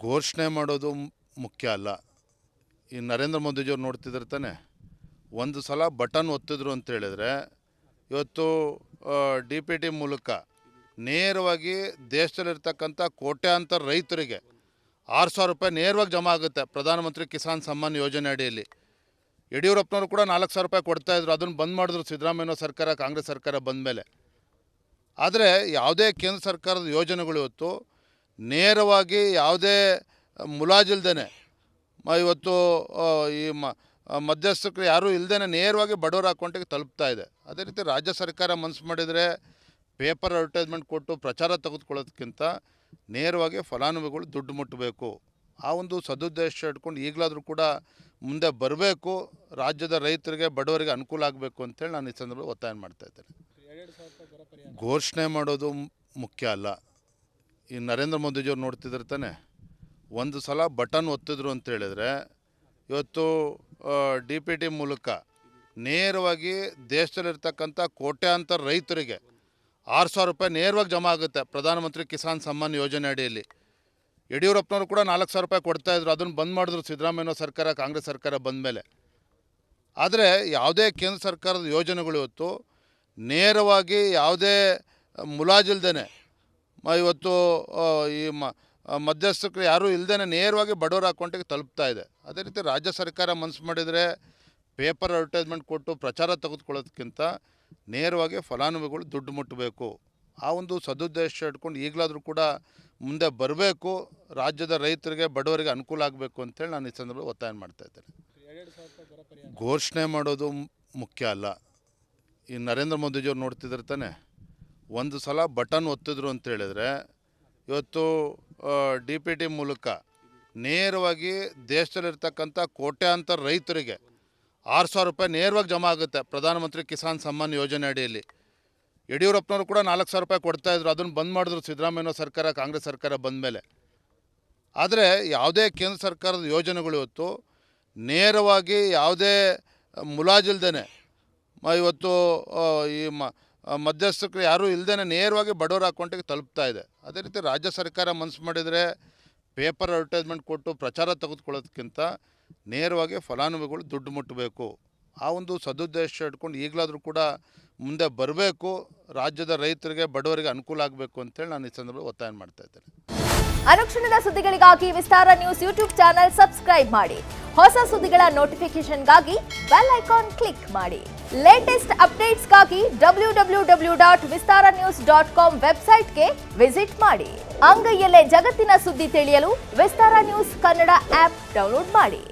ಘೋಷಣೆ ಮಾಡೋದು ಮುಖ್ಯ ಅಲ್ಲ. ಈ ನರೇಂದ್ರ ಮೋದಿಜಿಯವ್ರು ನೋಡ್ತಿದ್ರೆ ತಾನೆ, ಒಂದು ಸಲ ಬಟನ್ ಒತ್ತಿದ್ರು ಅಂತ ಹೇಳಿದ್ರೆ ಇವತ್ತು DPT ಮೂಲಕ ನೇರವಾಗಿ ದೇಶದಲ್ಲಿರ್ತಕ್ಕಂಥ ಕೋಟ್ಯಾಂತರ ರೈತರಿಗೆ 6,000 ರೂಪಾಯಿ ನೇರವಾಗಿ ಜಮಾ ಆಗುತ್ತೆ ಪ್ರಧಾನಮಂತ್ರಿ ಕಿಸಾನ್ ಸಮ್ಮಾನ್ ಯೋಜನೆ ಅಡಿಯಲ್ಲಿ. ಯಡಿಯೂರಪ್ಪನವರು ಕೂಡ 4,000 ರೂಪಾಯಿ ಕೊಡ್ತಾಯಿದ್ರು, ಅದನ್ನು ಬಂದ್ ಮಾಡಿದ್ರು ಸಿದ್ದರಾಮಯ್ಯ ಸರ್ಕಾರ, ಕಾಂಗ್ರೆಸ್ ಸರ್ಕಾರ ಬಂದ ಮೇಲೆ. ಆದರೆ ಯಾವುದೇ ಕೇಂದ್ರ ಸರ್ಕಾರದ ಯೋಜನೆಗಳು ಇವತ್ತು ನೇರವಾಗಿ ಯಾವುದೇ ಮುಲಾಜಿಲ್ದೇ ಇವತ್ತು ಈ ಮಧ್ಯಸ್ಥರು ಯಾರೂ ಇಲ್ಲದೇ ನೇರವಾಗಿ ಬಡವರ ಅಕೌಂಟಿಗೆ ತಲುಪ್ತಾ ಇದೆ. ಅದೇ ರೀತಿ ರಾಜ್ಯ ಸರ್ಕಾರ ಮನಸ್ಸು ಮಾಡಿದರೆ ಪೇಪರ್ ಅಡ್ವರ್ಟೈಸ್ಮೆಂಟ್ ಕೊಟ್ಟು ಪ್ರಚಾರ ತೆಗೆದುಕೊಳ್ಳೋದಕ್ಕಿಂತ ನೇರವಾಗಿ ಫಲಾನುಭವಿಗಳು ದುಡ್ಡು ಮುಟ್ಟಬೇಕು. ಆ ಒಂದು ಸದುದ್ದೇಶ ಇಟ್ಕೊಂಡು ಈಗಲಾದರೂ ಕೂಡ ಮುಂದೆ ಬರಬೇಕು, ರಾಜ್ಯದ ರೈತರಿಗೆ ಬಡವರಿಗೆ ಅನುಕೂಲ ಆಗಬೇಕು ಅಂತೇಳಿ ನಾನು ಈ ಸಂದರ್ಭದಲ್ಲಿ ಒತ್ತಾಯ ಮಾಡ್ತಾ ಇದ್ದೇನೆ. ಘೋಷಣೆ ಮಾಡೋದು ಮುಖ್ಯ ಅಲ್ಲ. ಈ ನರೇಂದ್ರ ಮೋದಿಜಿಯವ್ರು ನೋಡ್ತಿದ್ರೆ ತಾನೆ, ಒಂದು ಸಲ ಬಟನ್ ಒತ್ತಿದ್ರು ಅಂತ ಹೇಳಿದ್ರೆ ಇವತ್ತು DPT ಮೂಲಕ ನೇರವಾಗಿ ದೇಶದಲ್ಲಿರ್ತಕ್ಕಂಥ ಕೋಟ್ಯಾಂತರ ರೈತರಿಗೆ 6,000 ರೂಪಾಯಿ ನೇರವಾಗಿ ಜಮಾ ಆಗುತ್ತೆ ಪ್ರಧಾನಮಂತ್ರಿ ಕಿಸಾನ್ ಸಮ್ಮಾನ್ ಯೋಜನೆ ಅಡಿಯಲ್ಲಿ. ಯಡಿಯೂರಪ್ಪನವರು ಕೂಡ 4,000 ರೂಪಾಯಿ ಕೊಡ್ತಾಯಿದ್ರು, ಅದನ್ನು ಬಂದ್ ಮಾಡಿದ್ರು ಸಿದ್ದರಾಮಯ್ಯ ಸರ್ಕಾರ, ಕಾಂಗ್ರೆಸ್ ಸರ್ಕಾರ ಬಂದ ಮೇಲೆ. ಆದರೆ ಯಾವುದೇ ಕೇಂದ್ರ ಸರ್ಕಾರದ ಯೋಜನೆಗಳು ಇವತ್ತು ನೇರವಾಗಿ ಯಾವುದೇ ಮುಲಾಜಿಲ್ದೇ ಇವತ್ತು ಈ ಮಧ್ಯಸ್ಥರು ಯಾರೂ ಇಲ್ಲದೇ ನೇರವಾಗಿ ಬಡವರ ಅಕೌಂಟಿಗೆ ತಲುಪ್ತಾ ಇದೆ. ಅದೇ ರೀತಿ ರಾಜ್ಯ ಸರ್ಕಾರ ಮನಸ್ಸು ಮಾಡಿದರೆ ಪೇಪರ್ ಅಡ್ವರ್ಟೈಸ್ಮೆಂಟ್ ಕೊಟ್ಟು ಪ್ರಚಾರ ತೆಗೆದುಕೊಳ್ಳೋದಕ್ಕಿಂತ ನೇರವಾಗಿ ಫಲಾನುಭವಿಗಳು ದುಡ್ಡು ಮುಟ್ಟಬೇಕು. ಆ ಒಂದು ಸದುದ್ದೇಶ ಇಟ್ಕೊಂಡು ಈಗಲಾದರೂ ಕೂಡ ಮುಂದೆ ಬರಬೇಕು, ರಾಜ್ಯದ ರೈತರಿಗೆ ಬಡವರಿಗೆ ಅನುಕೂಲ ಆಗಬೇಕು ಅಂತೇಳಿ ನಾನು ಈ ಸಂದರ್ಭದಲ್ಲಿ ಒತ್ತಾಯ ಮಾಡ್ತಾ ಇದ್ದೇನೆ. ಘೋಷಣೆ ಮಾಡೋದು ಮುಖ್ಯ ಅಲ್ಲ. ಈ ನರೇಂದ್ರ ಮೋದಿಜಿಯವ್ರು ನೋಡ್ತಿದ್ರೆ ತಾನೆ, ಒಂದು ಸಲ ಬಟನ್ ಒತ್ತಿದ್ರು ಅಂತ ಹೇಳಿದ್ರೆ ಇವತ್ತು DPT ಮೂಲಕ ನೇರವಾಗಿ ದೇಶದಲ್ಲಿರ್ತಕ್ಕಂಥ ಕೋಟ್ಯಾಂತರ ರೈತರಿಗೆ 6,000 ರೂಪಾಯಿ ನೇರವಾಗಿ ಜಮಾ ಆಗುತ್ತೆ ಪ್ರಧಾನಮಂತ್ರಿ ಕಿಸಾನ್ ಸಮ್ಮಾನ್ ಯೋಜನೆ ಅಡಿಯಲ್ಲಿ. ಯಡಿಯೂರಪ್ಪನವರು ಕೂಡ 4,000 ರೂಪಾಯಿ ಕೊಡ್ತಾಯಿದ್ರು, ಅದನ್ನು ಬಂದ್ ಮಾಡಿದ್ರು ಸಿದ್ದರಾಮಯ್ಯ ಸರ್ಕಾರ, ಕಾಂಗ್ರೆಸ್ ಸರ್ಕಾರ ಬಂದ ಮೇಲೆ. ಆದರೆ ಯಾವುದೇ ಕೇಂದ್ರ ಸರ್ಕಾರದ ಯೋಜನೆಗಳು ಇವತ್ತು ನೇರವಾಗಿ ಯಾವುದೇ ಮುಲಾಜಿಲ್ದೇ ಇವತ್ತು ಈ ಮಧ್ಯಸ್ಥರು ಯಾರೂ ಇಲ್ಲದೇ ನೇರವಾಗಿ ಬಡವರ ಅಕೌಂಟಿಗೆ ತಲುಪ್ತಾ ಇದೆ. ಅದೇ ರೀತಿ ರಾಜ್ಯ ಸರ್ಕಾರ ಮನಸ್ಸು ಮಾಡಿದರೆ ಪೇಪರ್ ಅಡ್ವರ್ಟೈಸ್ಮೆಂಟ್ ಕೊಟ್ಟು ಪ್ರಚಾರ ತೆಗೆದುಕೊಳ್ಳೋದಕ್ಕಿಂತ ನೇರವಾಗಿ ಫಲಾನುಭವಿಗಳು ದುಡ್ಡು ಮುಟ್ಟಬೇಕು. ಆ ಒಂದು ಸದುದ್ದೇಶ ಇಟ್ಕೊಂಡು ಈಗಲಾದರೂ ಕೂಡ ಮುಂದೆ ಬರಬೇಕು, ರಾಜ್ಯದ ರೈತರಿಗೆ ಬಡವರಿಗೆ ಅನುಕೂಲ ಆಗಬೇಕು ಅಂತೇಳಿ ನಾನು ಈ ಸಂದರ್ಭದಲ್ಲಿ ಒತ್ತಾಯ ಮಾಡ್ತಾ ಇದ್ದೇನೆ. ಅನುಕ್ಷಣದ ಸುದ್ದಿಗಳಿಗಾಗಿ ವಿಸ್ತಾರ ನ್ಯೂಸ್ ಯೂಟ್ಯೂಬ್ ಚಾನೆಲ್ ಸಬ್ಸ್ಕ್ರೈಬ್ ಮಾಡಿ. ಹೊಸ ಸುದ್ದಿಗಳ ನೋಟಿಫಿಕೇಶನ್ಗಾಗಿ ಬೆಲ್ ಐಕಾನ್ ಕ್ಲಿಕ್ ಮಾಡಿ. ಲೇಟೆಸ್ಟ್ ಅಪ್ಡೇಟ್ಸ್ಗಾಗಿ www.vistaranews.com ವೆಬ್ಸೈಟ್ಗೆ ವಿಸಿಟ್ ಮಾಡಿ. ಅಂಗೈಯಲ್ಲೇ ಜಗತ್ತಿನ ಸುದ್ದಿ ತಿಳಿಯಲು ವಿಸ್ತಾರ ನ್ಯೂಸ್ ಕನ್ನಡ ಆಪ್ ಡೌನ್ಲೋಡ್ ಮಾಡಿ.